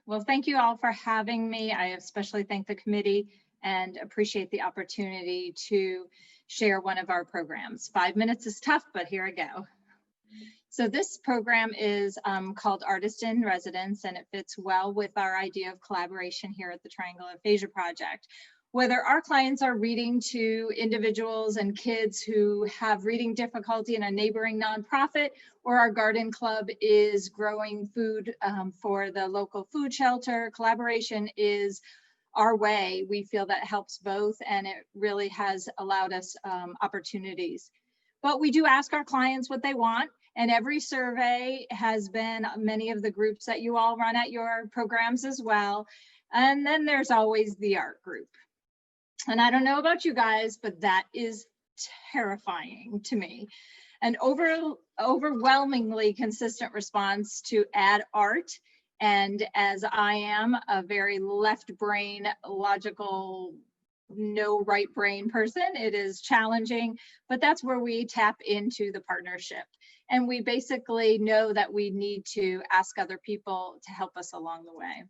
Well, thank you all for having me. I especially thank the committee and appreciate the opportunity to share one of our programs. 5 minutes is tough, but here I go. So this program is called Artist in Residence, and it fits well with our idea of collaboration here at the Triangle Aphasia Project. Whether our clients are reading to individuals and kids who have reading difficulty in a neighboring nonprofit, or our garden club is growing food for the local food shelter, collaboration is our way. We feel that helps both, and it really has allowed us opportunities. But we do ask our clients what they want, and every survey has been many of the groups that you all run at your programs as well. And then there's always the art group. And I don't know about you guys, but that is terrifying to me. An overwhelmingly consistent response to add art. And as I am a very left brain, logical, no right brain person, it is challenging, but that's where we tap into the partnership. And we basically know that we need to ask other people to help us along the way.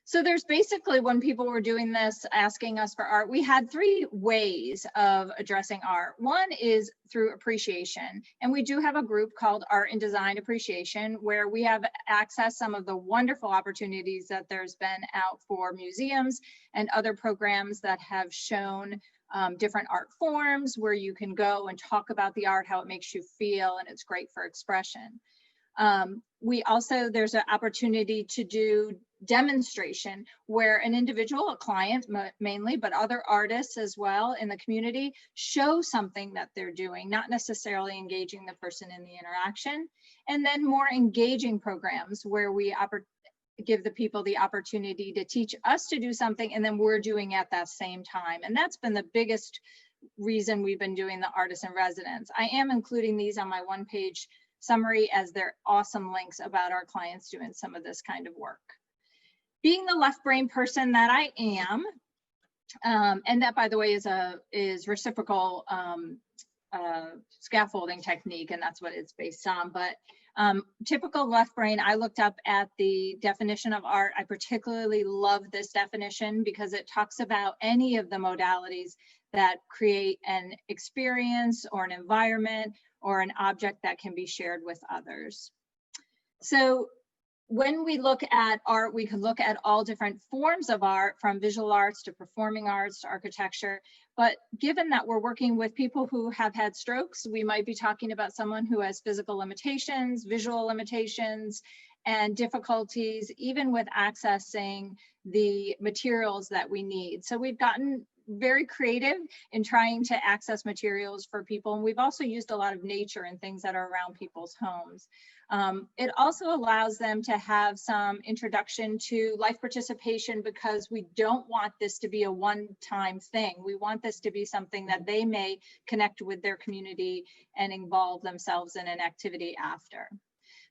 So there's basically, when people were doing this, asking us for art, we had 3 ways of addressing art. One is through appreciation. And we do have a group called Art and Design Appreciation, where we have accessed some of the wonderful opportunities that there's been out for museums and other programs that have shown different art forms where you can go and talk about the art, how it makes you feel, and it's great for expression. We also, there's an opportunity to do demonstration where an individual, a client mainly, but other artists as well in the community, show something that they're doing, not necessarily engaging the person in the interaction. And then more engaging programs where we give the people the opportunity to teach us to do something, and then we're doing at that same time. And that's been the biggest reason we've been doing the Artist in Residence. I am including these on my 1-page summary as they're awesome links about our clients doing some of this kind of work. Being the left brain person that I am, and that, by the way, is reciprocal scaffolding technique, and that's what it's based on. But typical left brain, I looked up at the definition of art. I particularly love this definition because it talks about any of the modalities that create an experience or an environment or an object that can be shared with others. So when we look at art, we can look at all different forms of art, from visual arts to performing arts to architecture. But given that we're working with people who have had strokes, we might be talking about someone who has physical limitations, visual limitations, and difficulties, even with accessing the materials that we need. So we've gotten very creative in trying to access materials for people. And we've also used a lot of nature and things that are around people's homes. It also allows them to have some introduction to life participation, because we don't want this to be a one-time thing. We want this to be something that they may connect with their community and involve themselves in an activity after.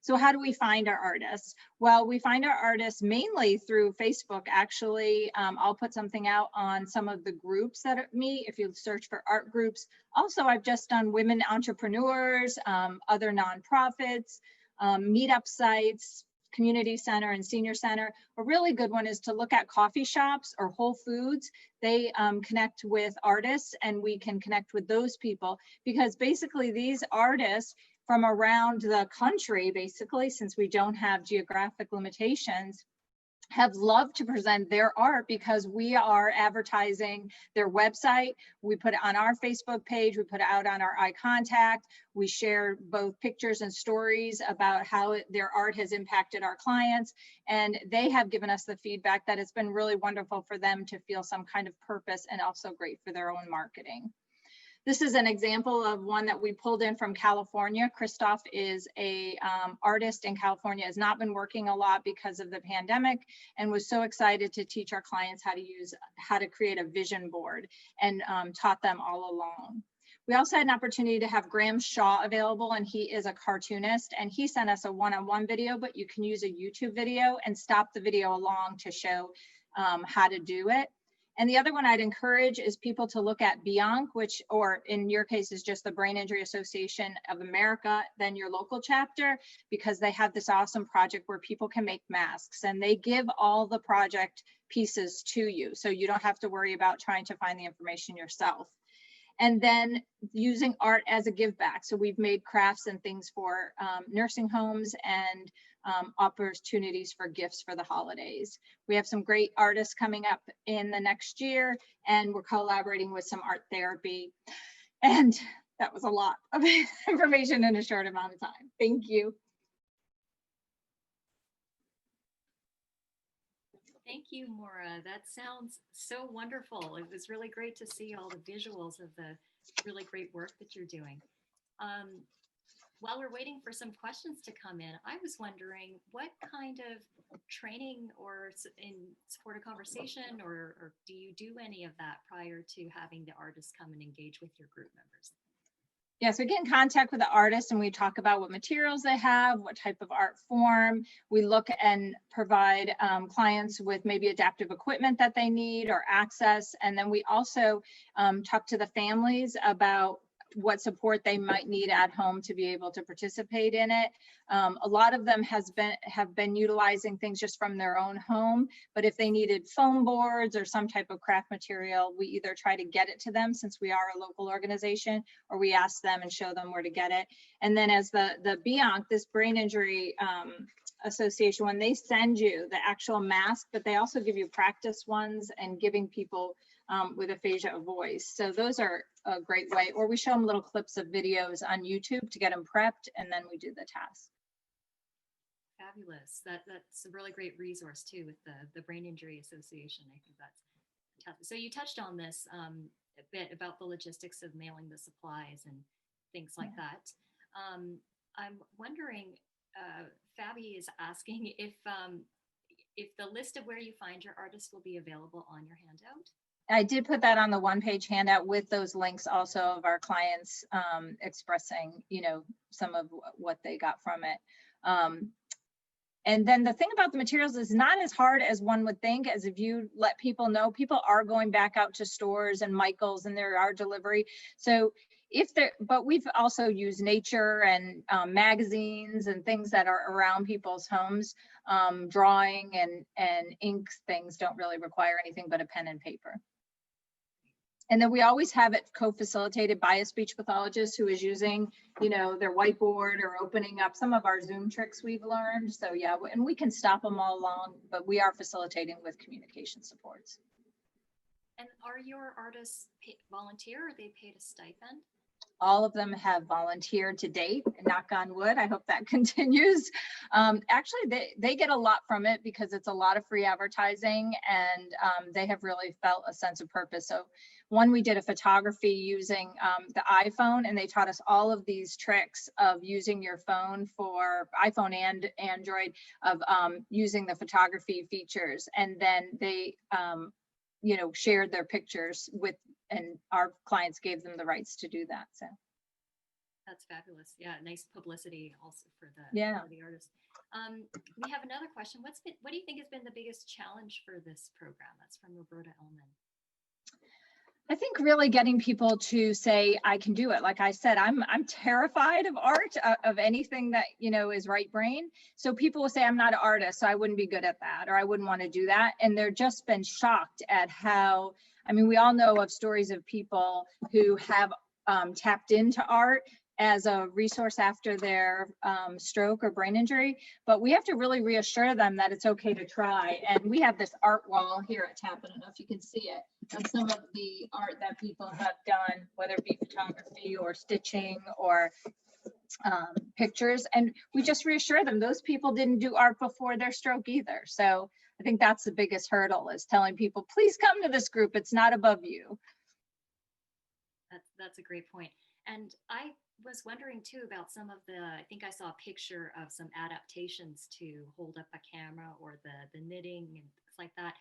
So how do we find our artists? Well, we find our artists mainly through Facebook. Actually, I'll put something out on some of the groups that meet if you search for art groups. Also, I've just done women entrepreneurs, other nonprofits, meetup sites, community center and senior center. A really good one is to look at coffee shops or Whole Foods. They connect with artists, and we can connect with those people, because basically these artists from around the country, basically, since we don't have geographic limitations, have loved to present their art because we are advertising their website. We put it on our Facebook page, we put it out on our iContact. We share both pictures and stories about how their art has impacted our clients. And they have given us the feedback that it's been really wonderful for them to feel some kind of purpose, and also great for their own marketing. This is an example of one that we pulled in from California. Christoph is a artist in California, has not been working a lot because of the pandemic, and was so excited to teach our clients how to create a vision board, and taught them all along. We also had an opportunity to have Graham Shaw available, and he is a cartoonist, and he sent us a one-on-one video, but you can use a YouTube video and stop the video along to show how to do it. And the other one I'd encourage is people to look at BIONC, which, or in your case, is just the Brain Injury Association of America, then your local chapter, because they have this awesome project where people can make masks, and they give all the project pieces to you. So you don't have to worry about trying to find the information yourself. And then using art as a give back. So we've made crafts and things for nursing homes and opportunities for gifts for the holidays. We have some great artists coming up in the next year, and we're collaborating with some art therapy. And that was a lot of information in a short amount of time. Thank you. Thank you, Maura. That sounds so wonderful. It was really great to see all the visuals of the really great work that you're doing. While we're waiting for some questions to come in, I was wondering what kind of training or in support of conversation, or do you do any of that prior to having the artists come and engage with your group members? Yeah, so we get in contact with the artist and we talk about what materials they have, what type of art form. We look and provide clients with maybe adaptive equipment that they need or access. And then we also talk to the families about what support they might need at home to be able to participate in it. A lot of them have been utilizing things just from their own home, but if they needed foam boards or some type of craft material, we either try to get it to them since we are a local organization, or we ask them and show them where to get it. And then as the BIONC, this Brain Injury Association, when they send you the actual mask, but they also give you practice ones and giving people with aphasia a voice. So those are a great way, or we show them little clips of videos on YouTube to get them prepped, and then we do the task. Fabulous. That's a really great resource too with the Brain Injury Association. I think that's fantastic. So you touched on this a bit about the logistics of mailing the supplies and things like that. I'm wondering, Fabi is asking if the list of where you find your artists will be available on your handout. I did put that on the one-page handout with those links also of our clients expressing, some of what they got from it. And then the thing about the materials is not as hard as one would think, as if you let people know, people are going back out to stores and Michael's and there are delivery. So but we've also used nature and magazines and things that are around people's homes. Drawing and ink things don't really require anything but a pen and paper. And then we always have it co-facilitated by a speech pathologist who is using, their whiteboard or opening up some of our Zoom tricks we've learned. So yeah, and we can stop them all along, but we are facilitating with communication supports. And are your artists volunteer, or are they paid a stipend? All of them have volunteered to date, knock on wood. I hope that continues. Actually, they get a lot from it because it's a lot of free advertising, and they have really felt a sense of purpose. So we did a photography using the iPhone, and they taught us all of these tricks of using your phone for iPhone and Android, of using the photography features. And then they, shared their pictures and our clients gave them the rights to do that. So that's fabulous. Yeah, nice publicity also for the artists. We have another question. What do you think has been the biggest challenge for this program? That's from Roberta Ellman. I think really getting people to say, I can do it. Like I said, I'm terrified of art, of anything that, is right brain. So people will say, I'm not an artist, so I wouldn't be good at that, or I wouldn't want to do that. And they're just been shocked at how, we all know of stories of people who have tapped into art as a resource after their stroke or brain injury, but we have to really reassure them that it's okay to try. And we have this art wall here at TAP, I don't know if you can see it, of some of the art that people have done, whether it be photography or stitching or pictures. And we just reassure them those people didn't do art before their stroke either. So I think that's the biggest hurdle, is telling people, please come to this group. It's not above you. That's a great point. And I was wondering too about I think I saw a picture of some adaptations to hold up a camera, or the knitting and things like that.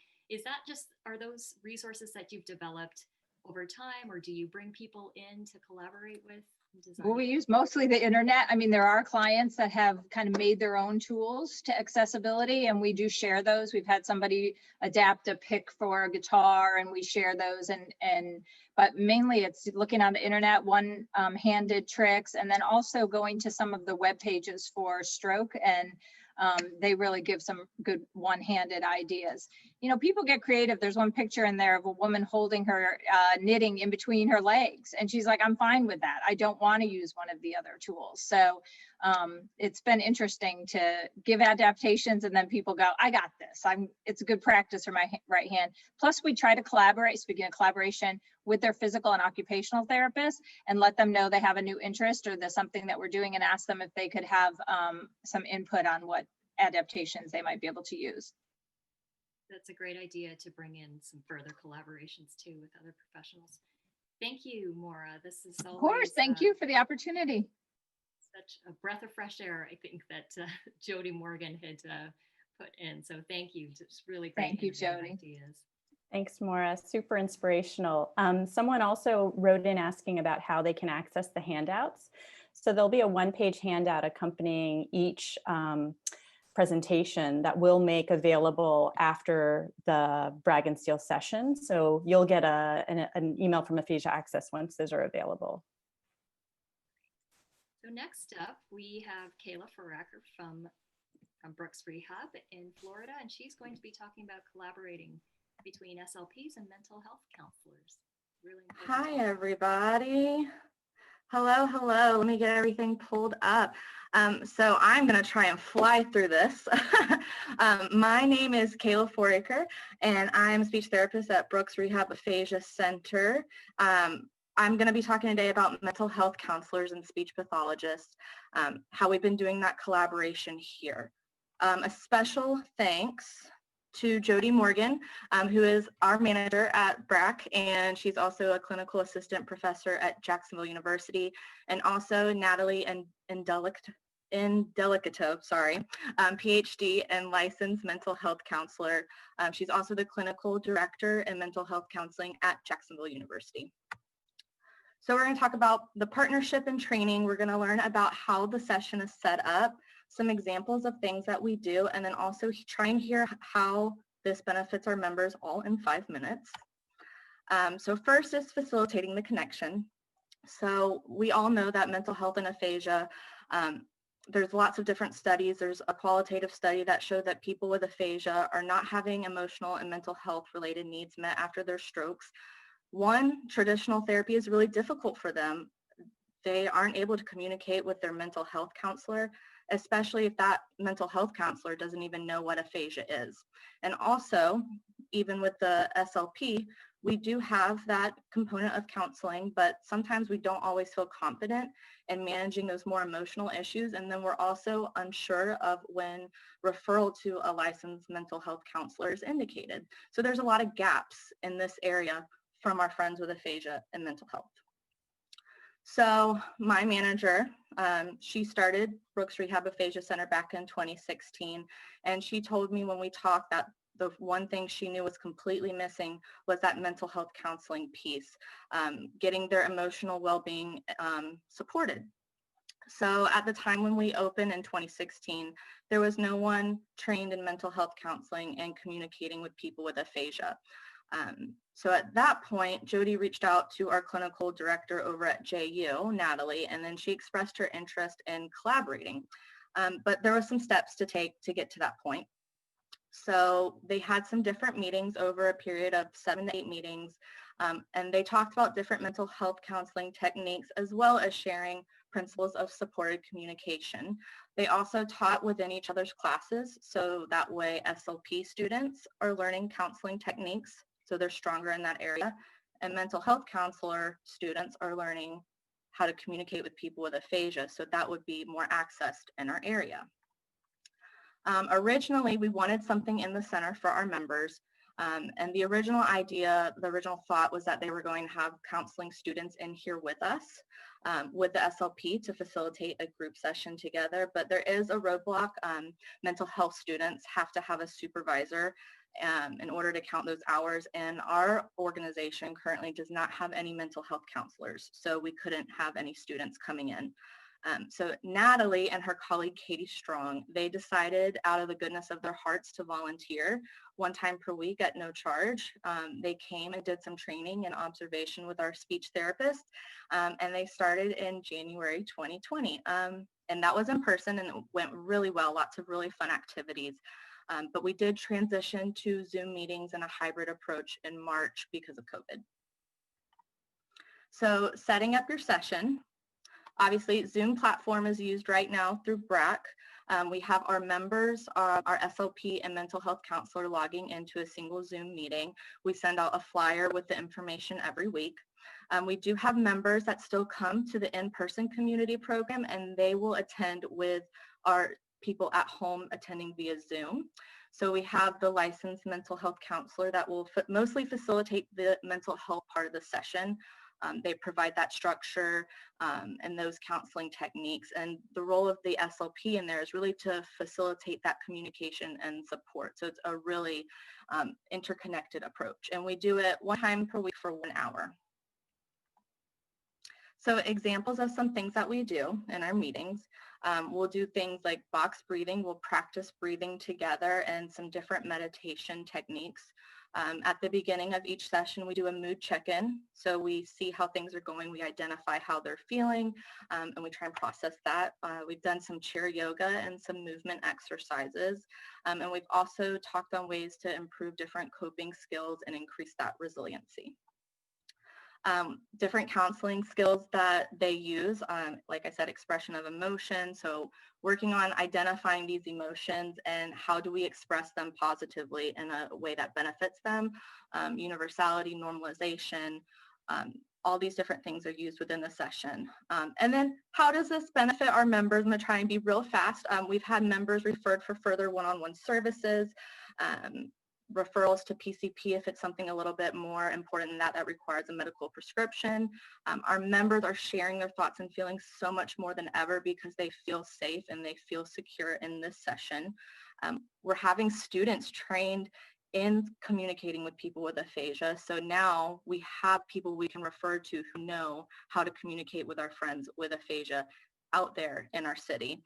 Are those resources that you've developed, over time, or do you bring people in to collaborate with and design? Well, we use mostly the internet. I mean, there are clients that have kind of made their own tools to accessibility, and we do share those. We've had somebody adapt a pick for a guitar, and we share those. But mainly it's looking on the internet, one-handed tricks, and then also going to some of the web pages for stroke, and they really give some good one-handed ideas. You know, people get creative. There's one picture in there of a woman holding her knitting in between her legs. And she's like, I'm fine with that. I don't want to use one of the other tools. So it's been interesting to give adaptations, and then people go, I got this. It's a good practice for my right hand. Plus we try to collaborate, speaking of collaboration, with their physical and occupational therapists, and let them know they have a new interest or there's something that we're doing, and ask them if they could have some input on what adaptations they might be able to use. That's a great idea to bring in some further collaborations too with other professionals. Thank you, Maura. This is always, of course. Thank you for the opportunity. Such a breath of fresh air, I think, that Jody Morgan had put in. So thank you. It's really great. Thank you, Jody. Ideas. Thanks, Maura. Super inspirational. Someone also wrote in asking about how they can access the handouts. So there'll be a one-page handout accompanying each presentation that we'll make available after the Bragg and Steele session. So you'll get an email from Aphasia Access once those are available. So next up, we have Kayla Fouraker from Brooks Rehab in Florida, and she's going to be talking about collaborating between SLPs and mental health counselors. Really important. Hi, everybody. Hello, hello. Let me get everything pulled up. So I'm going to try and fly through this. My name is Kayla Fouraker, and I'm a speech therapist at Brooks Rehab Aphasia Center. I'm going to be talking today about mental health counselors and speech pathologists, how we've been doing that collaboration here. A special thanks to Jody Morgan, who is our manager at BRAC, and she's also a clinical assistant professor at Jacksonville University, and also Natalie Indelicato, PhD and licensed mental health counselor. She's also the clinical director in mental health counseling at Jacksonville University. So we're going to talk about the partnership and training. We're going to learn about how the session is set up, some examples of things that we do, and then also try and hear how this benefits our members all in 5 minutes. So first is facilitating the connection. So we all know that mental health and aphasia, there's lots of different studies. There's a qualitative study that showed that people with aphasia are not having emotional and mental health related needs met after their strokes. One, traditional therapy is really difficult for them. They aren't able to communicate with their mental health counselor, especially if that mental health counselor doesn't even know what aphasia is. And also, even with the SLP, we do have that component of counseling, but sometimes we don't always feel confident in managing those more emotional issues. And then we're also unsure of when referral to a licensed mental health counselor is indicated. So there's a lot of gaps in this area from our friends with aphasia and mental health. So my manager, she started Brooks Rehab Aphasia Center back in 2016, and she told me when we talked that the one thing she knew was completely missing was that mental health counseling piece, getting their emotional well-being supported. So at the time when we opened in 2016, there was no one trained in mental health counseling and communicating with people with aphasia. So at that point, Jody reached out to our clinical director over at JU, Natalie, and then she expressed her interest in collaborating. But there were some steps to take to get to that point. So they had some different meetings over a period of 7 to 8 meetings, and they talked about different mental health counseling techniques as well as sharing principles of supported communication. They also taught within each other's classes, so that way SLP students are learning counseling techniques, so they're stronger in that area, and mental health counselor students are learning how to communicate with people with aphasia, so that would be more accessed in our area. Originally, we wanted something in the center for our members, and the original idea, the original thought was that they were going to have counseling students in here with us. with the SLP to facilitate a group session together, but there is a roadblock. Mental health students have to have a supervisor in order to count those hours, and our organization currently does not have any mental health counselors, so we couldn't have any students coming in. So Natalie and her colleague Katie Strong, they decided out of the goodness of their hearts to volunteer 1 time per week at no charge. They came and did some training and observation with our speech therapist, and they started in January 2020. And that was in person, and it went really well, lots of really fun activities. But we did transition to Zoom meetings and a hybrid approach in March because of COVID. So setting up your session. Obviously, Zoom platform is used right now through BRAC. We have our members, our SLP and mental health counselor logging into a single Zoom meeting. We send out a flyer with the information every week. We do have members that still come to the in-person community program, and they will attend with our people at home attending via Zoom. So we have the licensed mental health counselor that will mostly facilitate the mental health part of the session. They provide that structure and those counseling techniques. And the role of the SLP in there is really to facilitate that communication and support. So it's a really interconnected approach. And we do it 1 time per week for 1 hour. So examples of some things that we do in our meetings. We'll do things like box breathing. We'll practice breathing together and some different meditation techniques. At the beginning of each session, we do a mood check-in. So we see how things are going. We identify how they're feeling, and we try and process that. We've done some chair yoga and some movement exercises. And we've also talked on ways to improve different coping skills and increase that resiliency. Different counseling skills that they use, like I said, expression of emotion. So working on identifying these emotions and how do we express them positively in a way that benefits them. Universality, normalization, all these different things are used within the session. And then how does this benefit our members? I'm going to try and be real fast. We've had members referred for further one-on-one services. Referrals to PCP if it's something a little bit more important than that, that requires a medical prescription. Our members are sharing their thoughts and feelings so much more than ever because they feel safe and they feel secure in this session. We're having students trained in communicating with people with aphasia. So now we have people we can refer to who know how to communicate with our friends with aphasia out there in our city.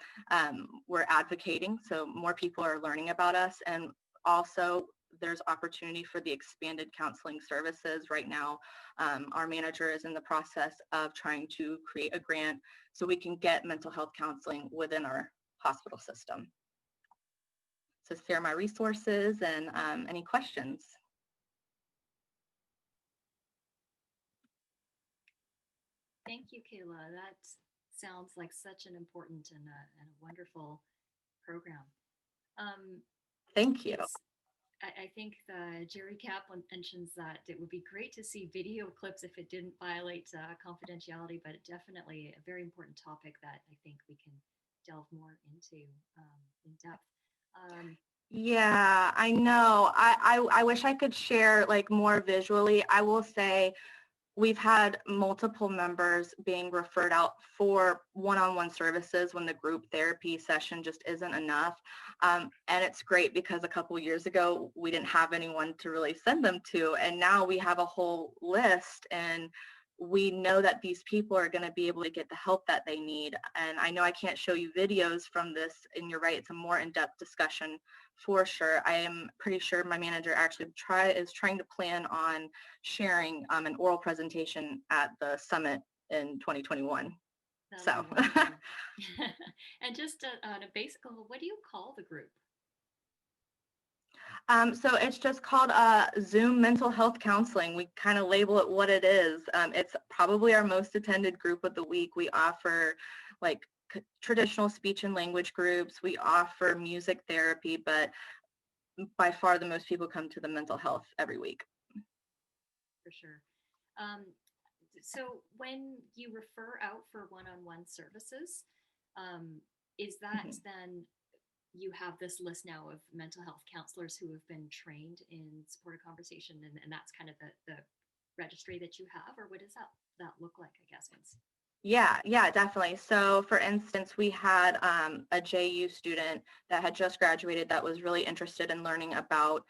We're advocating, so more people are learning about us, and also there's opportunity for the expanded counseling services. Right now, our manager is in the process of trying to create a grant so we can get mental health counseling within our hospital system. So share my resources and any questions. Thank you, Kayla. That sounds like such an important and a wonderful program. Thank you. I think Jerry Kaplan mentions that it would be great to see video clips if it didn't violate confidentiality, but definitely a very important topic that I think we can delve more into in depth. Yeah, I know. I wish I could share like more visually. I will say we've had multiple members being referred out for one-on-one services when the group therapy session just isn't enough. And it's great because a couple years ago, we didn't have anyone to really send them to. And now we have a whole list, and we know that these people are going to be able to get the help that they need. And I know I can't show you videos from this, and you're right, it's a more in-depth discussion for sure. I am pretty sure my manager actually is trying to plan on sharing an oral presentation at the summit in 2021. So. And just on a basic level, what do you call the group? So it's just called Zoom Mental Health Counseling. We kind of label it what it is. It's probably our most attended group of the week. We offer like traditional speech and language groups. We offer music therapy, but by far the most people come to the mental health every week. For sure. So when you refer out for one-on-one services, is that then you have this list now of mental health counselors who have been trained in supportive conversation, and that's kind of the registry that you have, or what does that look like, I guess? Yeah, definitely. So for instance, we had a JU student that had just graduated that was really interested in learning about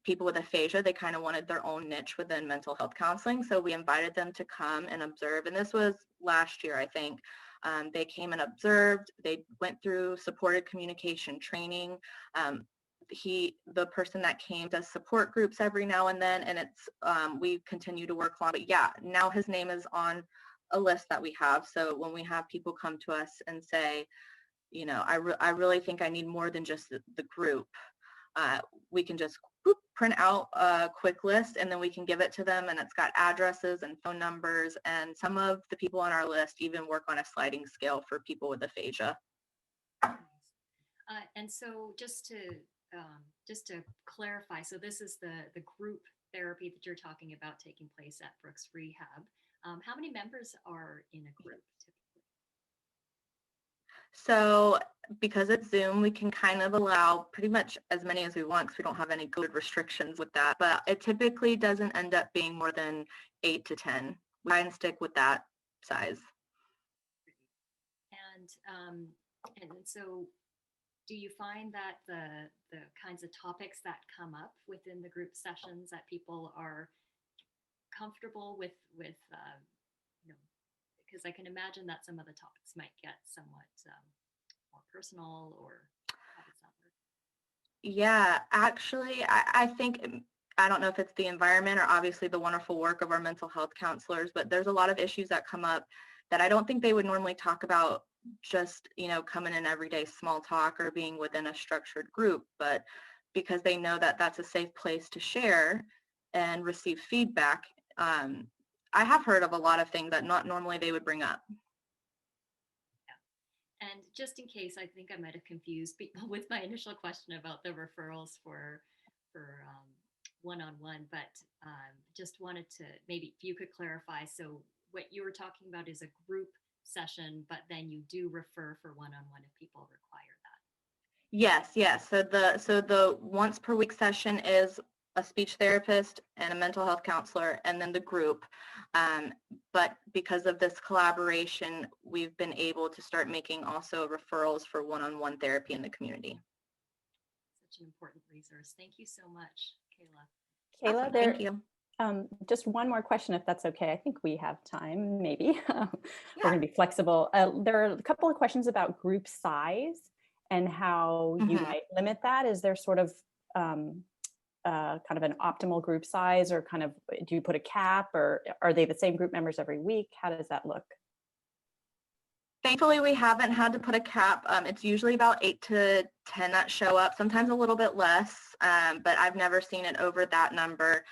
people with aphasia. They kind of wanted their own niche within mental health counseling. So we invited them to come and observe. And this was last year, I think. They came and observed. They went through supported communication training. The person that came does support groups every now and then, and it's we continue to work on. But yeah, now his name is on a list that we have. So when we have people come to us and say, you know, I really think I need more than just the group, we can just print out a quick list and then we can give it to them, and it's got addresses and phone numbers, and some of the people on our list even work on a sliding scale for people with aphasia. And so just to clarify, so this is the group therapy that you're talking about taking place at Brooks Rehab. How many members are in a group typically? So because it's Zoom, we can kind of allow pretty much as many as we want because we don't have any good restrictions with that, but it typically doesn't end up being more than 8 to 10. We try and stick with that size. And so do you find that the kinds of topics that come up within the group sessions that people are comfortable with, you know, because I can imagine that some of the topics might get somewhat more personal, or how does that work? Yeah, actually, I think, I don't know if it's the environment or obviously the wonderful work of our mental health counselors, but there's a lot of issues that come up that I don't think they would normally talk about just, you know, coming in everyday small talk or being within a structured group, but because they know that that's a safe place to share and receive feedback. I have heard of a lot of things that not normally they would bring up. Yeah. And just in case, I think I might have confused people with my initial question about the referrals for one-on-one, but just wanted to, maybe if you could clarify. So what you were talking about is a group session, but then you do refer for one-on-one if people require that. Yes. So the once per week session is a speech therapist and a mental health counselor, and then the group. But because of this collaboration, we've been able to start making also referrals for one-on-one therapy in the community. Such an important resource. Thank you so much, Kayla. Kayla, Awesome. Thank you. Just one more question, if that's okay. I think we have time, maybe. Yeah. We're going to be flexible. There are a couple of questions about group size and how you might limit that. Is there sort of kind of an optimal group size, or kind of, do you put a cap, or are they the same group members every week? How does that look? Thankfully, we haven't had to put a cap. It's usually about 8 to 10 that show up, sometimes a little bit less, but I've never seen it over that number.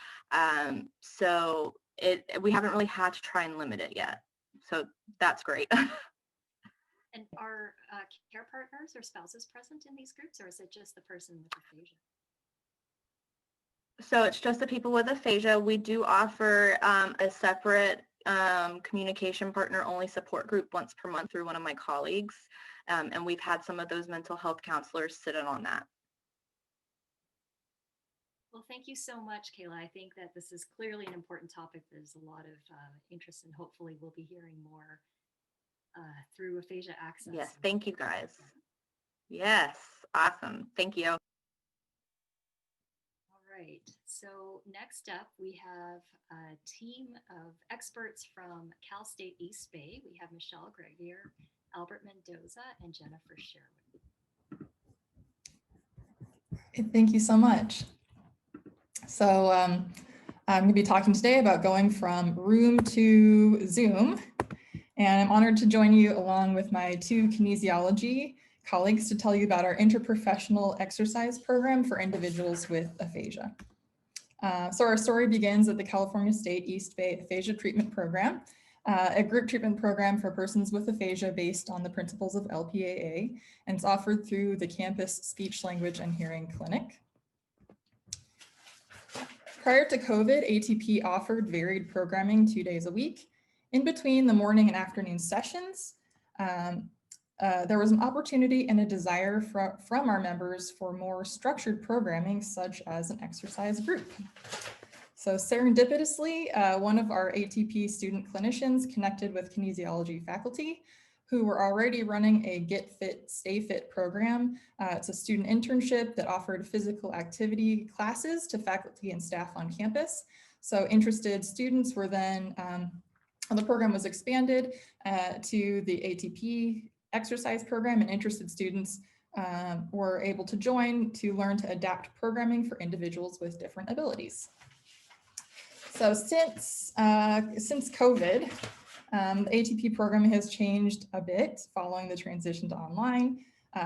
So we haven't really had to try and limit it yet. So that's great. And are care partners or spouses present in these groups, or is it just the person with aphasia? So it's just the people with aphasia. We do offer a separate communication partner only support group once per month through one of my colleagues. And we've had some of those mental health counselors sit in on that. Well, thank you so much, Kayla. I think that this is clearly an important topic. There's a lot of interest, and hopefully we'll be hearing more through Aphasia Access. Yes, thank you guys. Yes, awesome. Thank you. All right, so next up we have a team of experts from Cal State East Bay. We have Michelle Gravier, Albert Mendoza, and Jennifer Sherwood. Thank you so much. So I'm going to be talking today about going from room to Zoom, and I'm honored to join you along with my two kinesiology colleagues to tell you about our interprofessional exercise program for individuals with aphasia. So our story begins at the California State East Bay Aphasia Treatment Program, a group treatment program for persons with aphasia based on the principles of LPAA, and it's offered through the campus Speech, Language, and Hearing Clinic. Prior to COVID, ATP offered varied programming 2 days a week. In between the morning and afternoon sessions, there was an opportunity and a desire from our members for more structured programming, such as an exercise group. So serendipitously, one of our ATP student clinicians connected with kinesiology faculty who were already running a Get Fit, Stay Fit program. It's a student internship that offered physical activity classes to faculty and staff on campus. So interested students were then, the program was expanded to the ATP exercise program, and interested students were able to join to learn to adapt programming for individuals with different abilities. So since COVID, the ATP program has changed a bit following the transition to online.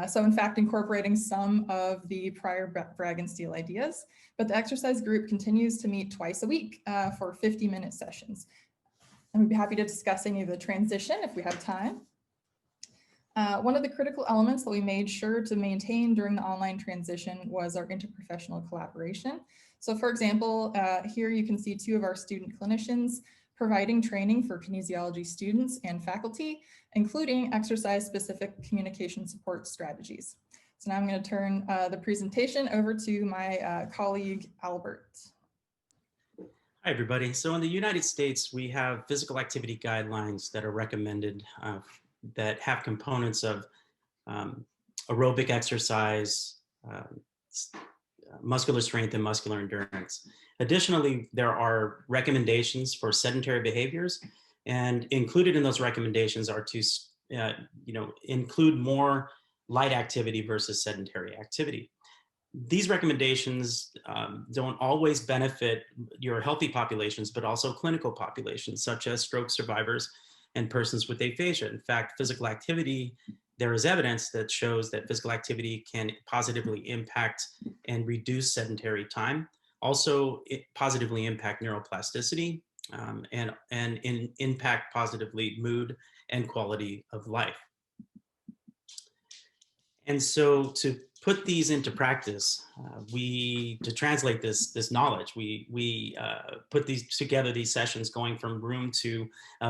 So in fact, incorporating some of the prior Bragg and Steele ideas, but the exercise group continues to meet twice a week for 50-minute sessions. And we'd be happy to discuss any of the transition if we have time. One of the critical elements that we made sure to maintain during the online transition was our interprofessional collaboration. So for example, here you can see two of our student clinicians providing training for kinesiology students and faculty, including exercise-specific communication support strategies. So now I'm going to turn the presentation over to my colleague, Albert. Hi, everybody. So in the United States, we have physical activity guidelines that are recommended that have components of aerobic exercise, muscular strength, and muscular endurance. Additionally, there are recommendations for sedentary behaviors, and included in those recommendations are to include more light activity versus sedentary activity. These recommendations don't always benefit your healthy populations, but also clinical populations, such as stroke survivors and persons with aphasia. In fact, physical activity, there is evidence that shows that physical activity can positively impact and reduce sedentary time. Also, it positively impact neuroplasticity and impact positively mood and quality of life. And so to put these into practice, to translate this knowledge, we put these together, these sessions going from room to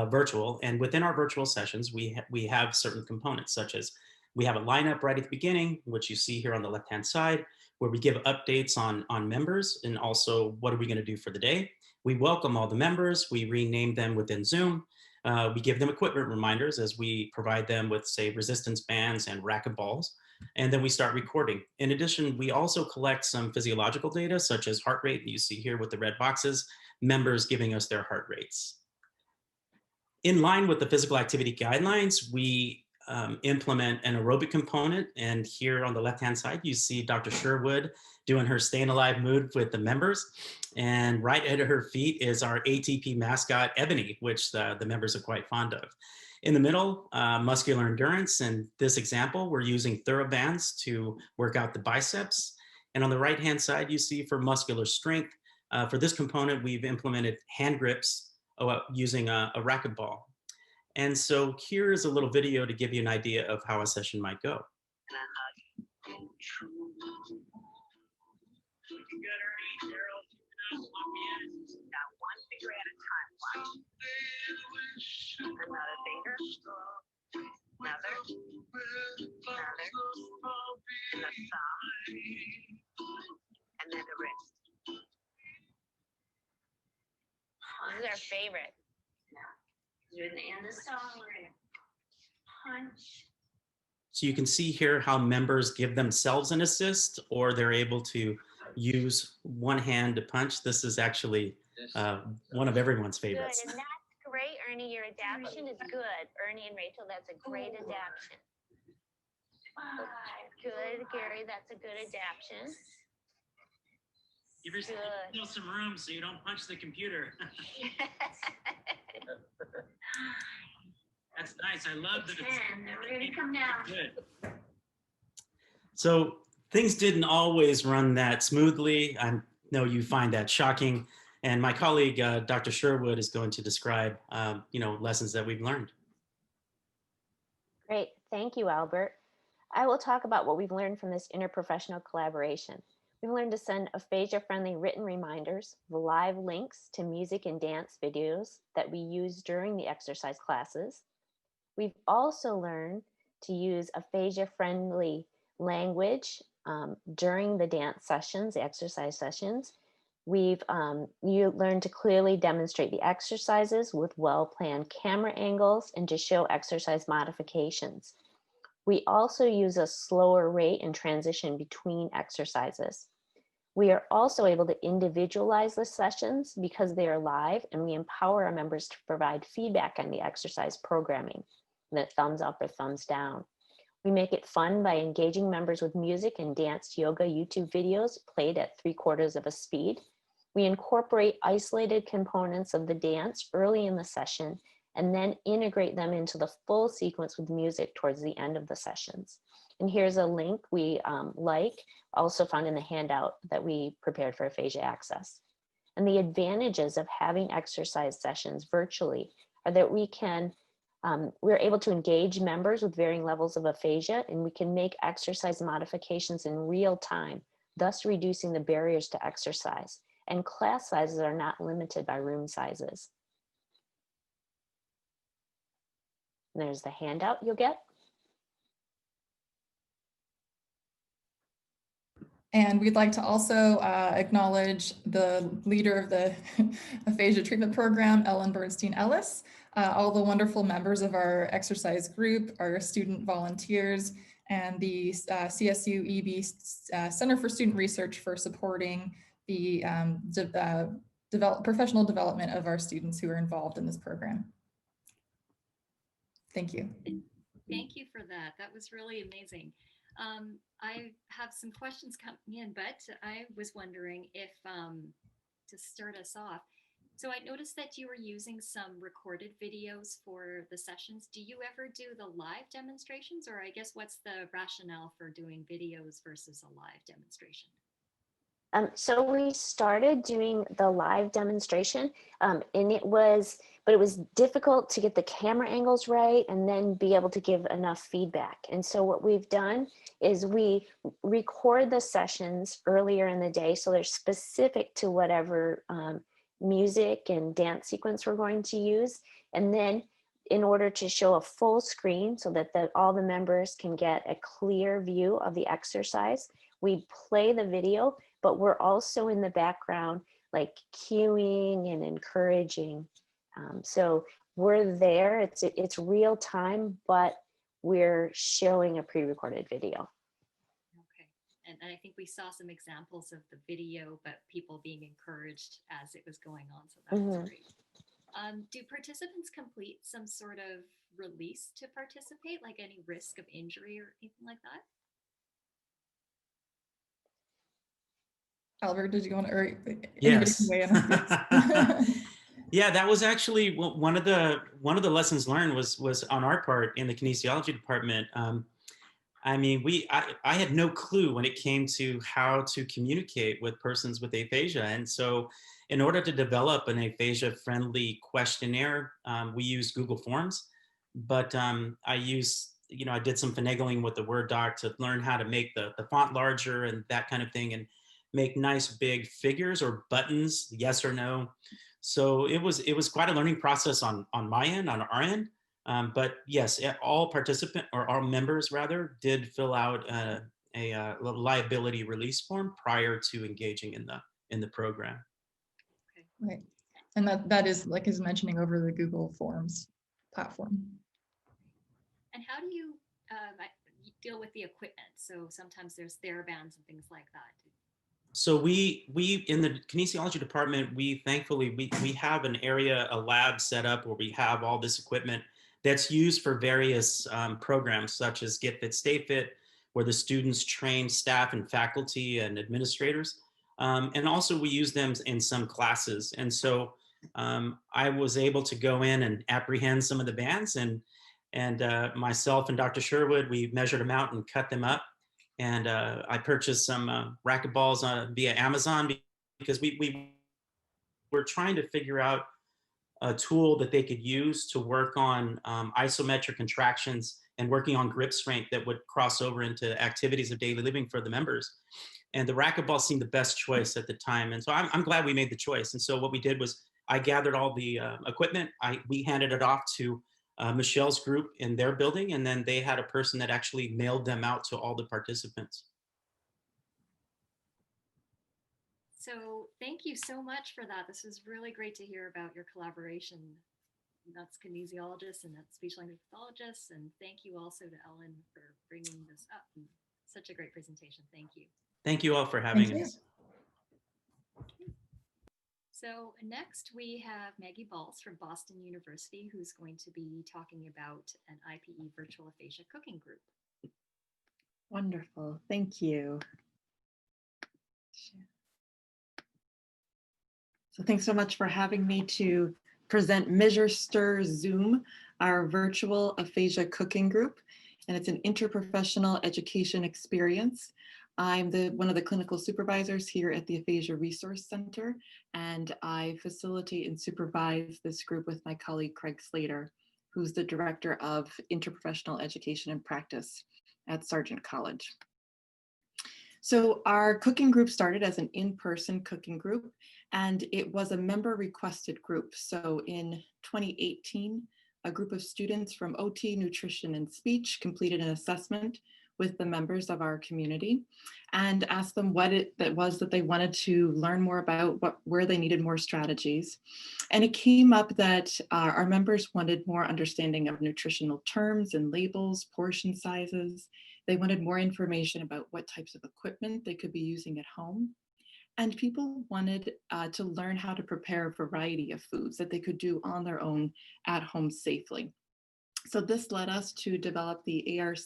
virtual. And within our virtual sessions, we have certain components, such as we have a lineup right at the beginning, which you see here on the left-hand side, where we give updates on members and also what are we going to do for the day. We welcome all the members. We rename them within Zoom. We give them equipment reminders as we provide them with, say, resistance bands and racquetballs. And then we start recording. In addition, we also collect some physiological data, such as heart rate. You see here with the red boxes, members giving us their heart rates. In line with the physical activity guidelines, we implement an aerobic component. And here on the left-hand side, you see Dr. Sherwood doing her Staying Alive move with the members. And right at her feet is our ATP mascot, Ebony, which the members are quite fond of. In the middle, muscular endurance. In this example, we're using TheraBands to work out the biceps. And on the right-hand side, you see for muscular strength, for this component, we've implemented hand grips using a racquetball. And so here's a little video to give you an idea of how a session might go. One finger at a time. Watch. Another finger. Another. And the thumb. And then the wrist. This is our favorite. You're in the end of the song. We're gonna punch. So you can see here how members give themselves an assist, or they're able to use one hand to punch. This is actually one of everyone's favorites. Good, and that's great, Ernie. Your adaption is good. Ernie and Rachel, that's a great adaption. Good, Gary, that's a good adaption. Give yourself some room so you don't punch the computer. That's nice. I love that it's ready to come down. Good. So things didn't always run that smoothly. I know you find that shocking. And my colleague, Dr. Sherwood, is going to describe, lessons that we've learned. Great. Thank you, Albert. I will talk about what we've learned from this interprofessional collaboration. We've learned to send aphasia-friendly written reminders, live links to music and dance videos that we use during the exercise classes. We've also learned to use aphasia-friendly language during the dance sessions, the exercise sessions. You learn to clearly demonstrate the exercises with well-planned camera angles and to show exercise modifications. We also use a slower rate and transition between exercises. We are also able to individualize the sessions because they are live, and we empower our members to provide feedback on the exercise programming, the thumbs up or thumbs down. We make it fun by engaging members with music and dance yoga YouTube videos played at 3/4 of a speed. We incorporate isolated components of the dance early in the session and then integrate them into the full sequence with music towards the end of the sessions. And here's a link we also found in the handout that we prepared for Aphasia Access. And the advantages of having exercise sessions virtually are that we're able to engage members with varying levels of aphasia, and we can make exercise modifications in real time, thus reducing the barriers to exercise. And class sizes are not limited by room sizes. And there's the handout you'll get. And we'd like to also acknowledge the leader of the aphasia treatment program, Ellen Bernstein Ellis, all the wonderful members of our exercise group, our student volunteers, and the CSU EB Center for Student Research for supporting the professional development of our students who are involved in this program. Thank you. Thank you for that. That was really amazing. I have some questions coming in, but I was wondering if, to start us off, so I noticed that you were using some recorded videos for the sessions. Do you ever do the live demonstrations, or I guess what's the rationale for doing videos versus a live demonstration? So we started doing the live demonstration, and it was difficult to get the camera angles right and then be able to give enough feedback. And so what we've done is we record the sessions earlier in the day, so they're specific to whatever music and dance sequence we're going to use. And then in order to show a full screen so that all the members can get a clear view of the exercise, we play the video, but we're also in the background, like cueing and encouraging. So we're there, it's real time, but we're showing a pre-recorded video. Okay, and I think we saw some examples of the video, but people being encouraged as it was going on, so that was great. Do participants complete some sort of release to participate, like any risk of injury or anything like that? Albert, did you want to, or Yes. anybody can weigh in? Yeah, that was actually one of the lessons learned was on our part in the kinesiology department. I mean, I had no clue when it came to how to communicate with persons with aphasia, and so in order to develop an aphasia-friendly questionnaire, we used Google Forms, but I did some finagling with the Word doc to learn how to make the font larger and that kind of thing, and make nice big figures or buttons, yes or no. So it was quite a learning process on my end, on our end. But yes, all members rather did fill out a liability release form prior to engaging in the program. Right, and that is, like is mentioning, over the Google Forms platform. And how do you deal with the equipment? So sometimes there's TheraBands and things like that. So we in the kinesiology department, thankfully we have an area, a lab set up where we have all this equipment that's used for various programs such as Get Fit, Stay Fit, where the students train staff and faculty and administrators. And also we use them in some classes. And so I was able to go in and apprehend some of the bands, and myself and Dr. Sherwood, we measured them out and cut them up. And I purchased some racquetballs via Amazon because we were trying to figure out a tool that they could use to work on isometric contractions and working on grip strength that would cross over into activities of daily living for the members. And the racquetball seemed the best choice at the time. And so I'm glad we made the choice. And so what we did was I gathered all the equipment. We handed it off to Michelle's group in their building, and then they had a person that actually mailed them out to all the participants. So thank you so much for that. This is really great to hear about your collaboration. That's kinesiologists and that's speech language pathologists. And thank you also to Ellen for bringing this up. And such a great presentation. Thank you. Thank you all for having Thank you. us. So next we have Maggie Balz from Boston University, who's going to be talking about an IPE virtual aphasia cooking group. Wonderful, thank you. So thanks so much for having me to present Measure Stir Zoom, our virtual aphasia cooking group. And it's an interprofessional education experience. I'm one of the clinical supervisors here at the Aphasia Resource Center, and I facilitate and supervise this group with my colleague Craig Slater, who's the Director of Interprofessional Education and Practice at Sargent College. So our cooking group started as an in-person cooking group, and it was a member requested group. So in 2018, a group of students from OT, Nutrition, and Speech completed an assessment with the members of our community and asked them what it was that they wanted to learn more about, where they needed more strategies. And it came up that our members wanted more understanding of nutritional terms and labels, portion sizes. They wanted more information about what types of equipment they could be using at home. And people wanted to learn how to prepare a variety of foods that they could do on their own at home safely. So this led us to develop the ARC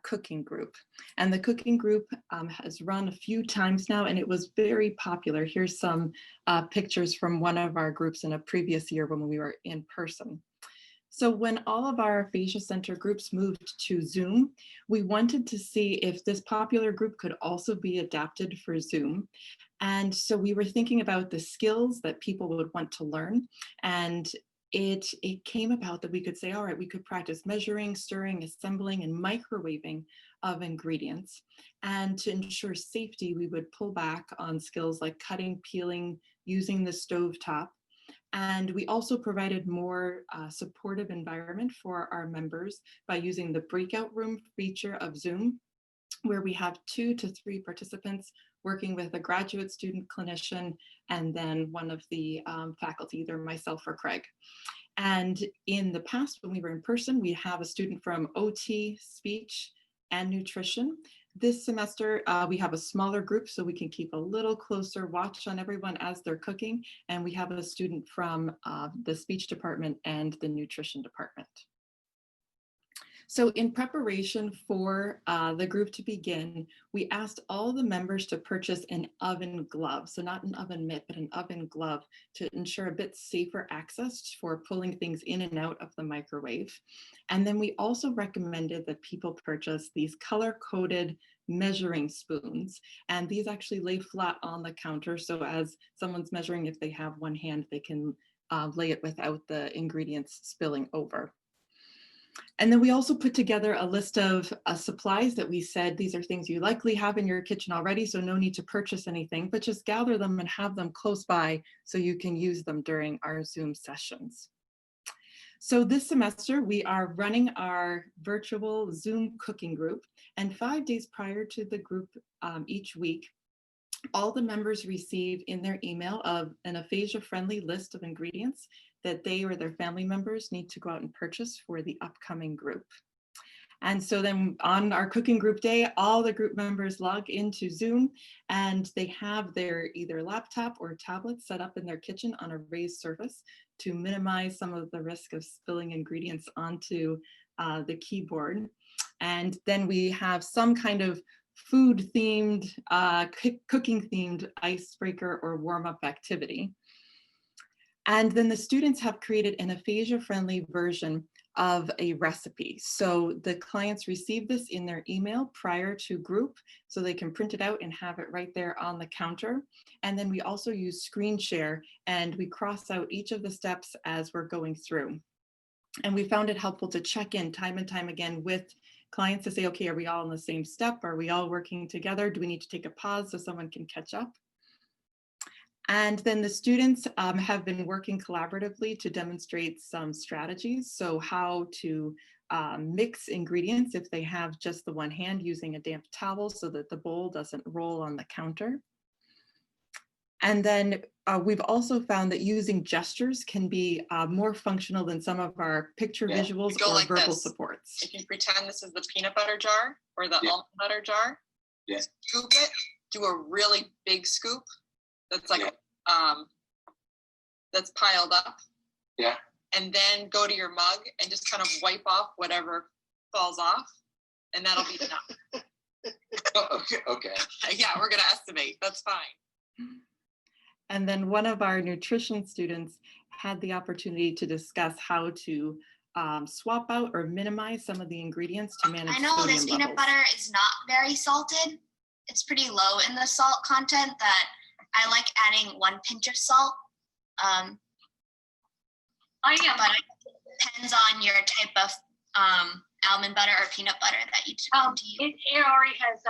cooking group. And the cooking group has run a few times now, and it was very popular. Here's some pictures from one of our groups in a previous year when we were in person. So when all of our Aphasia Center groups moved to Zoom, we wanted to see if this popular group could also be adapted for Zoom. And so we were thinking about the skills that people would want to learn. And it came about that we could say, all right, we could practice measuring, stirring, assembling, and microwaving of ingredients. And to ensure safety, we would pull back on skills like cutting, peeling, using the stovetop. And we also provided more supportive environment for our members by using the breakout room feature of Zoom, where we have 2 to 3 participants working with a graduate student clinician and then one of the faculty, either myself or Craig. And in the past, when we were in person, we have a student from OT, speech, and nutrition. This semester, we have a smaller group so we can keep a little closer watch on everyone as they're cooking. And we have a student from the speech department and the nutrition department. So in preparation for the group to begin, we asked all the members to purchase an oven glove. So not an oven mitt, but an oven glove to ensure a bit safer access for pulling things in and out of the microwave. And then we also recommended that people purchase these color-coded measuring spoons. And these actually lay flat on the counter. So as someone's measuring, if they have one hand, they can lay it without the ingredients spilling over. And then we also put together a list of supplies that we said, these are things you likely have in your kitchen already, so no need to purchase anything, but just gather them and have them close by so you can use them during our Zoom sessions. So this semester, we are running our virtual Zoom cooking group, and 5 days prior to the group each week, all the members receive in their email an aphasia-friendly list of ingredients that they or their family members need to go out and purchase for the upcoming group. And so then on our cooking group day, all the group members log into Zoom and they have their either laptop or tablet set up in their kitchen on a raised surface to minimize some of the risk of spilling ingredients onto the keyboard. And then we have some kind of food themed, cooking themed icebreaker or warm up activity. And then the students have created an aphasia-friendly version of a recipe. So the clients receive this in their email prior to group, so they can print it out and have it right there on the counter. And then we also use screen share, and we cross out each of the steps as we're going through. And we found it helpful to check in time and time again with clients to say, okay, are we all in the same step? Are we all working together? Do we need to take a pause so someone can catch up? And then the students have been working collaboratively to demonstrate some strategies. So how to mix ingredients if they have just the one hand, using a damp towel so that the bowl doesn't roll on the counter. And then we've also found that using gestures can be more functional than some of our picture visuals Go or like verbal this. supports. If you pretend this is the peanut butter jar or the almond butter jar, scoop it, do a really big scoop that's like that's piled up. Yeah. And then go to your mug and just kind of wipe off whatever falls off, and that'll be enough. Okay. Yeah, we're gonna estimate. That's fine. And then one of our nutrition students had the opportunity to discuss how to swap out or minimize some of the ingredients to manage I know sodium this peanut levels. butter is not very salted. It's pretty low in the salt content that I like adding 1 pinch of salt. But it depends on your type of almond butter or peanut butter that you tend to use. It already has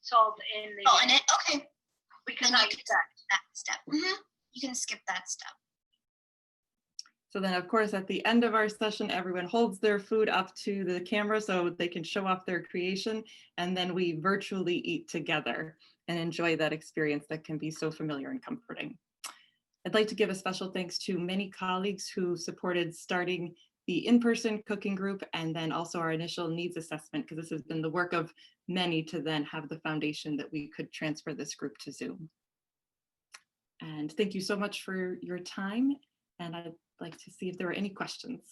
salt in the. Oh, in it? Okay. Because Then I you can skip that step. You can skip that step. So then, of course, at the end of our session, everyone holds their food up to the camera so they can show off their creation, and then we virtually eat together and enjoy that experience that can be so familiar and comforting. I'd like to give a special thanks to many colleagues who supported starting the in-person cooking group and then also our initial needs assessment, because this has been the work of many to then have the foundation that we could transfer this group to Zoom. And thank you so much for your time. And I'd like to see if there are any questions.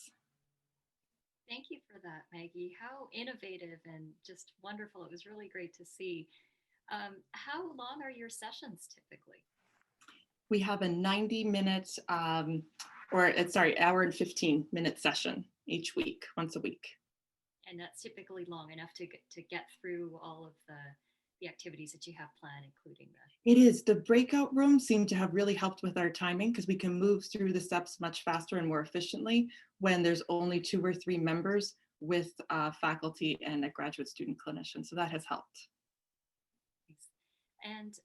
Thank you for that, Maggie. How innovative and just wonderful. It was really great to see. How long are your sessions typically? We have a 90-minute, hour and 15-minute session each week, once a week. And that's typically long enough to get through all of the activities that you have planned, including the. It is. The breakout rooms seem to have really helped with our timing because we can move through the steps much faster and more efficiently when there's only 2 or 3 members with faculty and a graduate student clinician. So that has helped. And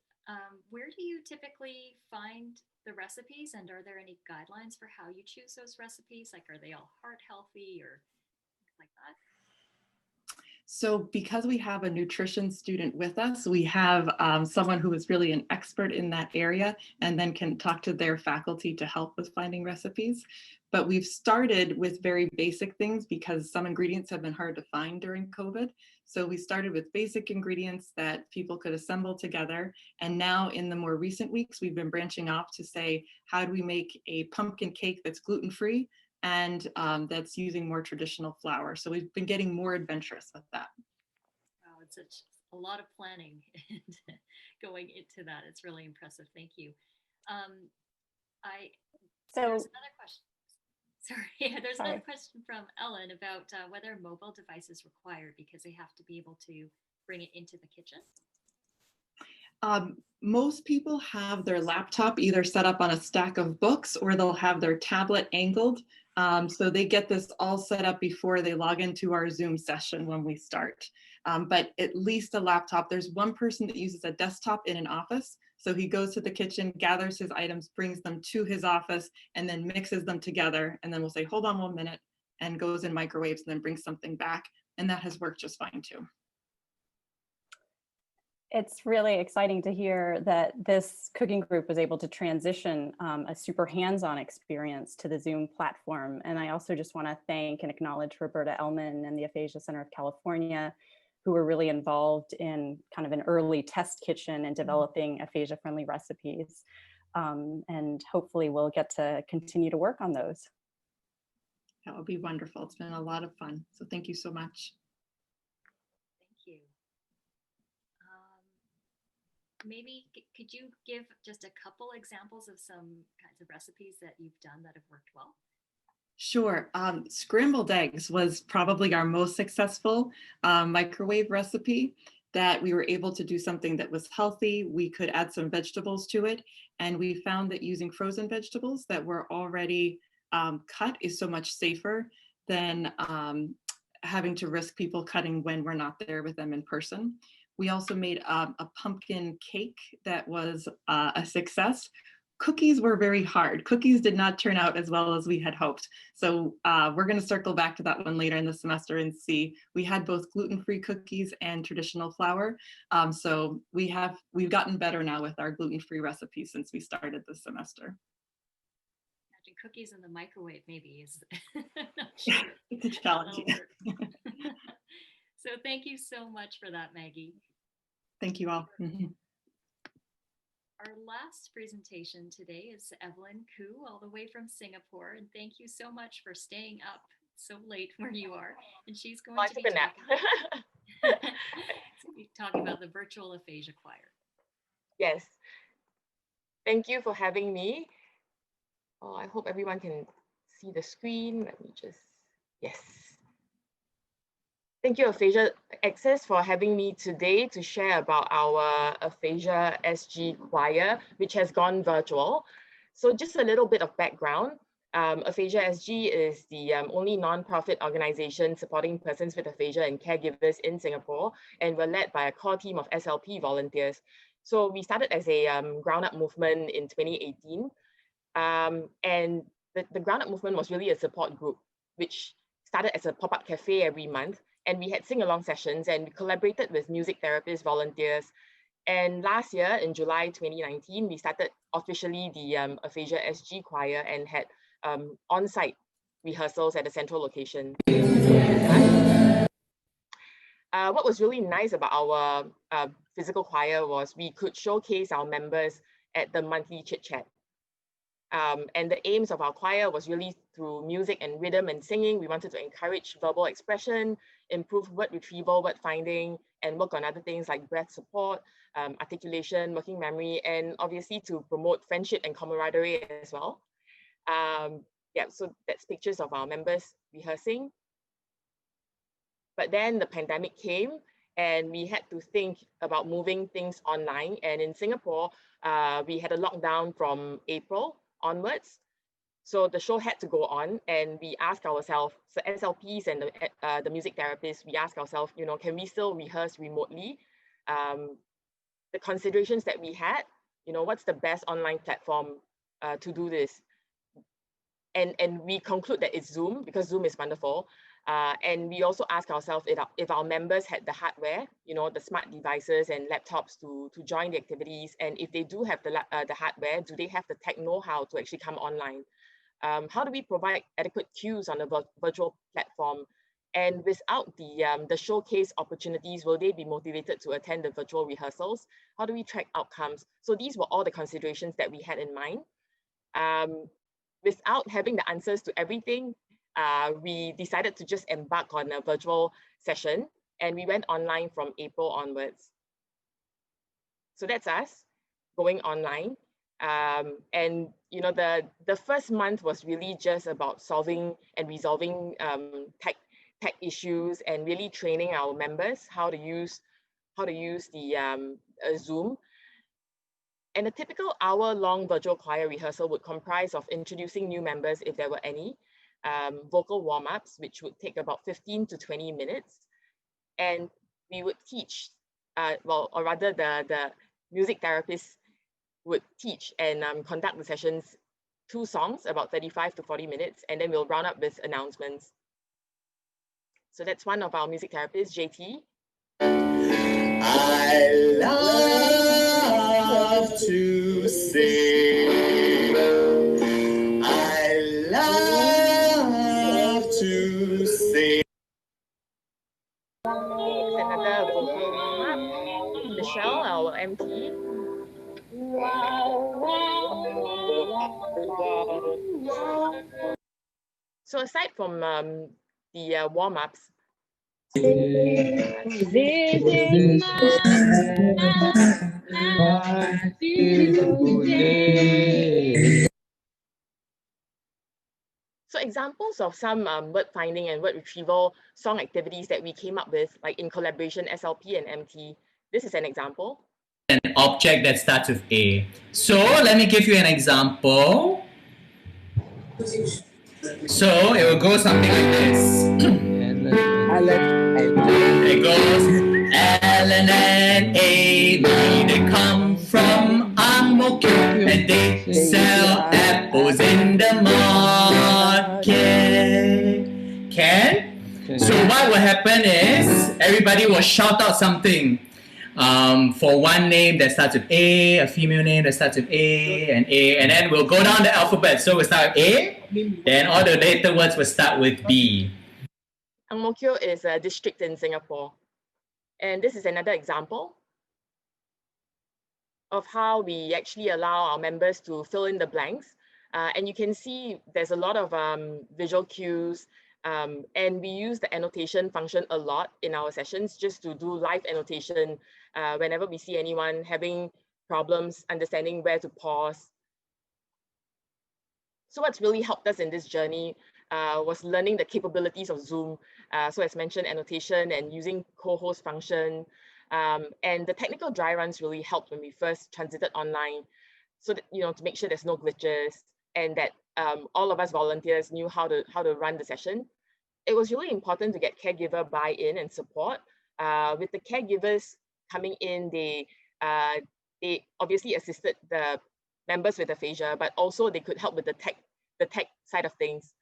where do you typically find the recipes, and are there any guidelines for how you choose those recipes? Like, are they all heart healthy or things like that? So because we have a nutrition student with us, we have someone who is really an expert in that area and then can talk to their faculty to help with finding recipes. But we've started with very basic things because some ingredients have been hard to find during COVID. So we started with basic ingredients that people could assemble together. And now in the more recent weeks, we've been branching off to say, how do we make a pumpkin cake that's gluten-free and that's using more traditional flour. So we've been getting more adventurous with that. Wow, it's a lot of planning and going into that. It's really impressive. Thank you. There's another question. Sorry, there's another question from Ellen about whether mobile device is required because they have to be able to bring it into the kitchen. Most people have their laptop either set up on a stack of books or they'll have their tablet angled. So they get this all set up before they log into our Zoom session when we start. But at least a laptop. There's one person that uses a desktop in an office. So he goes to the kitchen, gathers his items, brings them to his office, and then mixes them together. And then we'll say, hold on 1 minute, and goes in microwaves and then brings something back. And that has worked just fine too. It's really exciting to hear that this cooking group was able to transition a super hands-on experience to the Zoom platform. And I also just want to thank and acknowledge Roberta Ellman and the Aphasia Center of California, who were really involved in kind of an early test kitchen and developing aphasia-friendly recipes. And hopefully we'll get to continue to work on those. That would be wonderful. It's been a lot of fun. So thank you so much. Thank you. Maybe could you give just a couple examples of some kinds of recipes that you've done that have worked well? Sure. Scrambled eggs was probably our most successful microwave recipe that we were able to do something that was healthy. We could add some vegetables to it. And we found that using frozen vegetables that were already cut is so much safer than having to risk people cutting when we're not there with them in person. We also made a pumpkin cake that was a success. cookies were very hard. Cookies did not turn out as well as we had hoped. So we're going to circle back to that one later in the semester and see. We had both gluten-free cookies and traditional flour. So we've gotten better now with our gluten-free recipes since we started this semester. Cookies in the microwave maybe is It's a challenge. So thank you so much for that, Maggie. Thank you all. Our last presentation today is Evelyn Khoo, all the way from Singapore. And thank you so much for staying up so late where you are. And she's going to be talking about the virtual Aphasia Choir. Yes. Thank you for having me. Oh, I hope everyone can see the screen. Let me just, yes. Thank you, Aphasia Access, for having me today to share about our Aphasia Sg Choir, which has gone virtual. So just a little bit of background. Aphasia Sg is the only non-profit organization supporting persons with aphasia and caregivers in Singapore, and we're led by a core team of SLP volunteers. So we started as a ground-up movement in 2018. And the Ground Up movement was really a support group, which started as a pop-up cafe every month. And we had sing-along sessions, and we collaborated with music therapists, volunteers. And last year, in July 2019, we started officially the Aphasia Sg Choir and had on-site rehearsals at a central location. What was really nice about our physical choir was we could showcase our members at the monthly chit-chat. And the aims of our choir was really through music and rhythm and singing. We wanted to encourage verbal expression, improve word retrieval, word finding, and work on other things like breath support, articulation, working memory, and obviously to promote friendship and camaraderie as well. Yeah, so that's pictures of our members rehearsing. But then the pandemic came and we had to think about moving things online. And in Singapore, we had a lockdown from April onwards. So the show had to go on, and we asked ourselves, so SLPs and the music therapists, we asked ourselves, you know, can we still rehearse remotely? The considerations that we had, you know, what's the best online platform to do this? And we conclude that it's Zoom, because Zoom is wonderful. And we also ask ourselves if our members had the hardware, you know, the smart devices and laptops to join the activities. And if they do have the hardware, do they have the tech know-how to actually come online? How do we provide adequate cues on a virtual platform? And without the showcase opportunities, will they be motivated to attend the virtual rehearsals? How do we track outcomes? So these were all the considerations that we had in mind. Without having the answers to everything, we decided to just embark on a virtual session, and we went online from April onwards. So that's us going online. And you know, the first month was really just about solving and resolving tech issues and really training our members how to use the Zoom. And a typical hour-long virtual choir rehearsal would comprise of introducing new members, if there were any, vocal warm-ups, which would take about 15 to 20 minutes. And we would teach, or rather the music therapists would teach and conduct the sessions, 2 songs, about 35 to 40 minutes, and then we'll round up with announcements. So that's one of our music therapists, JT. I love to sing. I love to sing. It's another vocal warm-up. Michelle, our MT. So aside from the warm-ups, so examples of some word finding and word retrieval song activities that we came up with, like in collaboration SLP and MT. This is an example. An object that starts with A. So let me give you an example. So it will go something like this. It goes Ellen and Amy, they come from from Ang Mo Kio, and they sell apples in the market. Can? So what will happen is everybody will shout out something. For one name that starts with a female name that starts with A, and then we'll go down the alphabet. So we'll start with A, then all the later words will start with B. Ang Mo Kio is a district in Singapore. And this is another example of how we actually allow our members to fill in the blanks. And you can see there's a lot of visual cues, and we use the annotation function a lot in our sessions just to do live annotation whenever we see anyone having problems understanding where to pause. So what's really helped us in this journey was learning the capabilities of Zoom. So as mentioned, annotation and using co-host function. And the technical dry runs really helped when we first transited online, so that, to make sure there's no glitches and that all of us volunteers knew how to run the session. It was really important to get caregiver buy-in and support. With the caregivers coming in, they obviously assisted the members with aphasia, but also they could help with the tech side of things.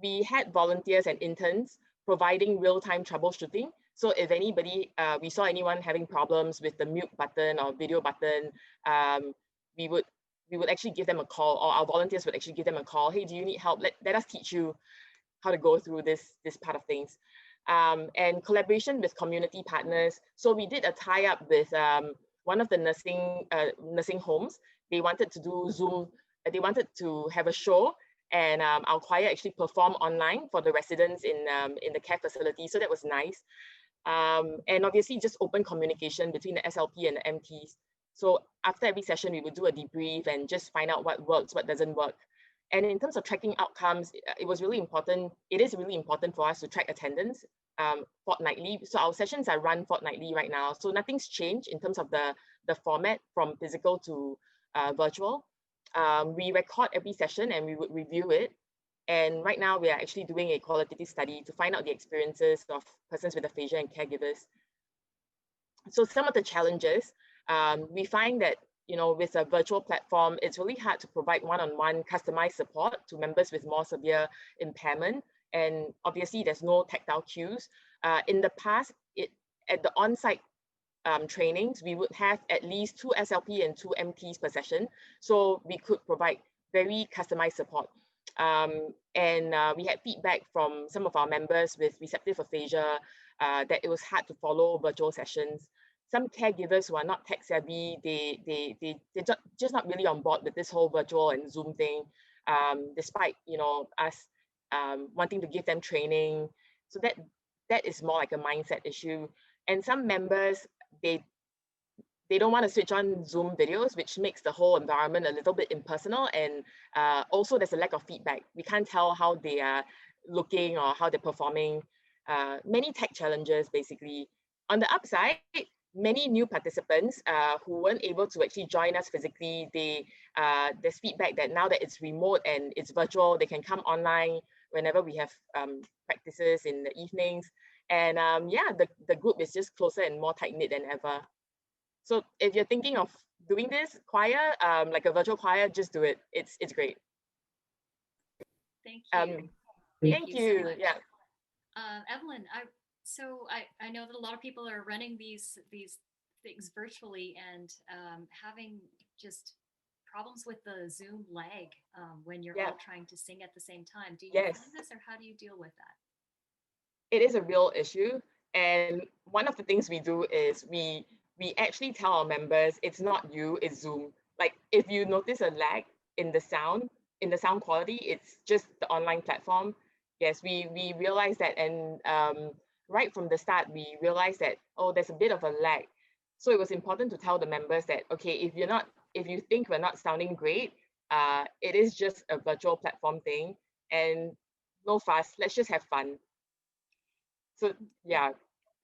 We had volunteers and interns providing real-time troubleshooting. So if anybody, we saw anyone having problems with the mute button or video button, we would actually give them a call, or our volunteers would actually give them a call. Hey, do you need help? Let us teach you how to go through this part of things. And collaboration with community partners. So we did a tie-up with one of the nursing homes. They wanted to do Zoom. They wanted to have a show, and our choir actually performed online for the residents in the care facility. So that was nice. And obviously just open communication between the SLP and the MTs. So after every session, we would do a debrief and just find out what works, what doesn't work. And in terms of tracking outcomes, it was really important. It is really important for us to track attendance fortnightly. So our sessions are run fortnightly right now. So nothing's changed in terms of the format from physical to virtual. We record every session and we would review it. And right now we are actually doing a qualitative study to find out the experiences of persons with aphasia and caregivers. So some of the challenges, we find that, with a virtual platform, it's really hard to provide one-on-one customized support to members with more severe impairment. And obviously there's no tactile cues. In the past, at the on-site trainings, we would have at least 2 SLP and 2 MTs per session. So we could provide very customized support. And we had feedback from some of our members with receptive aphasia that it was hard to follow virtual sessions. Some caregivers who are not tech savvy, they're just not really on board with this whole virtual and Zoom thing, despite us wanting to give them training. So that is more like a mindset issue. And some members, they don't want to switch on Zoom videos, which makes the whole environment a little bit impersonal. And also there's a lack of feedback. We can't tell how they are looking or how they're performing. Many tech challenges, basically. On the upside, many new participants who weren't able to actually join us physically, there's feedback that now that it's remote and it's virtual, they can come online whenever we have practices in the evenings. And yeah, the group is just closer and more tight-knit than ever. So if you're thinking of doing this choir, like a virtual choir, just do it. It's great. Thank you. Thank you. So Yeah. Evelyn, I know that a lot of people are running these things virtually and having just problems with the Zoom lag when you're all trying to sing at the same time. Do you have this, or how do you deal with that? It is a real issue. And one of the things we do is we actually tell our members, it's not you, it's Zoom. Like if you notice a lag in the sound quality, it's just the online platform. Yes, we realized that, and right from the start, we realized that, oh, there's a bit of a lag. So it was important to tell the members that, okay, if you think we're not sounding great, it is just a virtual platform thing, and no fuss, let's just have fun. So yeah.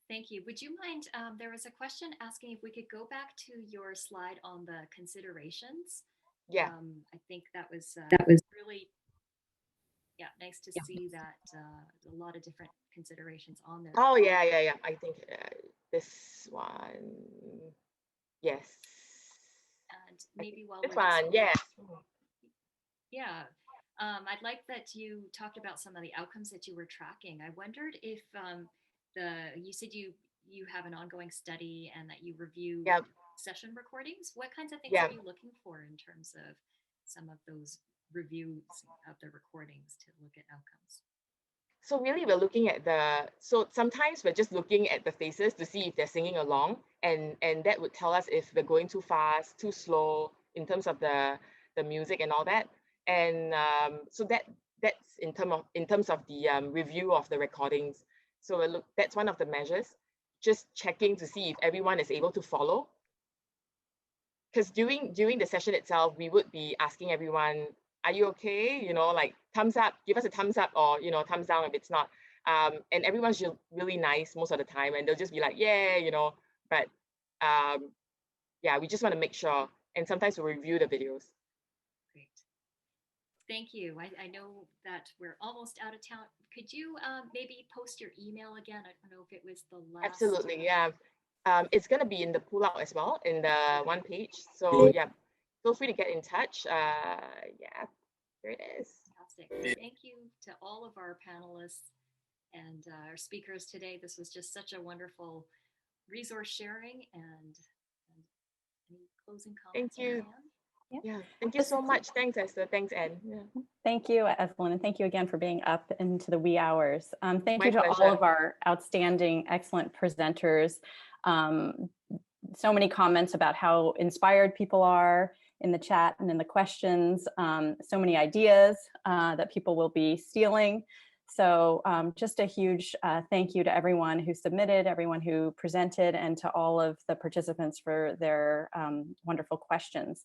Thank you. Would you mind, there was a question asking if we could go back to your slide on the considerations. Yeah. I think that was really nice to see that a lot of different considerations on there. Oh yeah. I think this one, yes. And maybe while That's we're just- fun, yes. Yeah, I'd like that you talked about some of the outcomes that you were tracking. I wondered if you said you have an ongoing study and that you review session recordings. What kinds of things are you looking for in terms of some of those reviews of the recordings to look at outcomes? So really we're looking at so sometimes we're just looking at the faces to see if they're singing along, and that would tell us if we're going too fast, too slow in terms of the music and all that. And so that's in terms of the review of the recordings. So that's one of the measures, just checking to see if everyone is able to follow. Because during the session itself, we would be asking everyone, are you okay? You know, like thumbs up, give us a thumbs up, or, you know, thumbs down if it's not. And everyone's just really nice most of the time, and they'll just be like, yeah, you know, but yeah, we just want to make sure. And sometimes we'll review the videos. Great. Thank you. I know that we're almost out of town. Could you maybe post your email again? I don't know if it was the last. Absolutely, yeah. It's going to be in the pull out as well, in the one page. So yeah, feel free to get in touch. Yeah, here it is. Fantastic. Thank you to all of our panelists and our speakers today. This was just such a wonderful resource sharing, and any closing comments? Thank you. Yeah. Yeah, thank you so much. Thanks, Esther. Thanks, Anne. Yeah. Thank you, Evelyn, and thank you again for being up into the wee hours. Thank My you to pleasure. all of our outstanding, excellent presenters. So many comments about how inspired people are in the chat and in the questions. So many ideas that people will be stealing. So just a huge thank you to everyone who submitted, everyone who presented, and to all of the participants for their wonderful questions.